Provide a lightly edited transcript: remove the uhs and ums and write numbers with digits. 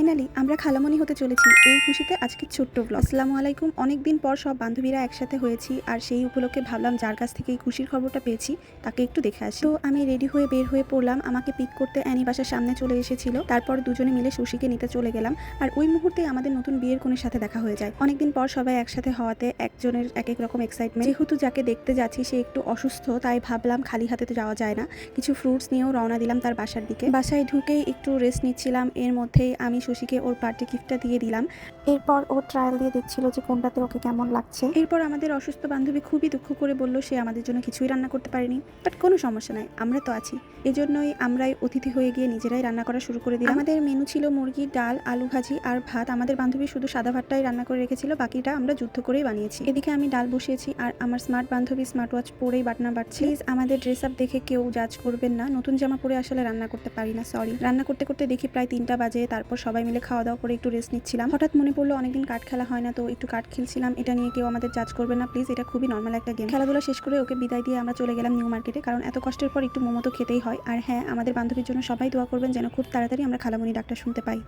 Finally আমরা খালামণি হতে চলেছি, এই খুশিতে আজকে ছোট্ট ব্লগ। আসসালামু আলাইকুম। অনেকদিন পর সব বান্ধবীরা একসাথে হয়েছি, আর সেই উপলক্ষে ভাবলাম যার কাছ থেকে এই খুশির খবরটা পেয়েছি তাকে একটু দেখে আসি। তো আমি রেডি হয়ে বের হয়ে পড়লাম। আমাকে পিক করতে অ্যানি বাসার সামনে চলে এসেছিল। তারপর দুজনে মিলে সুশিকে নিতে চলে গেলাম, আর ওই মুহূর্তে আমাদের নতুন বিয়ের কনের সাথে দেখা হয়ে যায়। অনেকদিন পর সবাই একসাথে হওয়াতে একজনের এক এক রকম এক্সাইটমেন্ট। যেহেতু যাকে দেখতে যাচ্ছি সে একটু অসুস্থ, তাই ভাবলাম খালি হাতে তো যাওয়া যায় না, কিছু ফ্রুটস নিয়েও রওনা দিলাম তার বাসার দিকে। বাসায় ঢুকেই একটু রেস্ট নিচ্ছিলাম, এর মধ্যেই আমি সুশিকে ওর পার্টি গিফটটা দিয়ে দিলাম। এরপর ও ট্রায়াল দিয়ে দেখছিল যে কোনটাতে ওকে কেমন লাগছে। এরপর আমাদের অসুস্থ বান্ধবী খুবই দুঃখ করে বলল সে আমাদের জন্য কিছুই রান্না করতে পারেনি, বাট কোনো সমস্যা নাই, আমরা তো আছি। এজন্যই আমরাই অতিথি হয়ে গিয়ে নিজেরাই রান্না করা শুরু করে দিলাম। আমাদের মেনু ছিল মুরগি, ডাল, আলু ভাজি আর ভাত। আমাদের বান্ধবী শুধু সাদা ভাতটাই রান্না করে রেখেছিল, বাকিটা আমরা যুদ্ধ করেই বানিয়েছি। এদিকে আমি ডাল বসিয়েছি, আর আমার স্মার্ট বান্ধবী স্মার্ট ওয়াচ পরেই বাটনা বাটছে। প্লিজ আমাদের ড্রেস আপ দেখে কেউ জাজ করবেন না, নতুন জামা পরে আসলে রান্না করতে পারি না, সরি। রান্না করতে করতে দেখি প্রায় 3টা বাজে। তারপর সবাই মিলে খাওয়া দাওয়া করে একটু রেস্ট নিচ্ছিলাম। হঠাৎ মনে পড়লো অনেকদিন কার্ড খেলা হয় না, তো একটু কার্ড খেলছিলাম। এটা নিয়ে কেউ আমাদের জাজ করবে না প্লিজ, এটা খুবই নর্মাল একটা গেম। খেলাধুলা শেষ করে ওকে বিদায় দিয়ে আমরা চলে গেলাম নিউ মার্কেটে, কারণ এত কষ্টের পর একটু মোমো তো খেতেই হয়। আর হ্যাঁ, আমাদের বান্ধবীর জন্য সবাই দোয়া করবেন যেন খুব তাড়াতাড়ি আমরা খালামণি ডাকটা শুনতে পাই।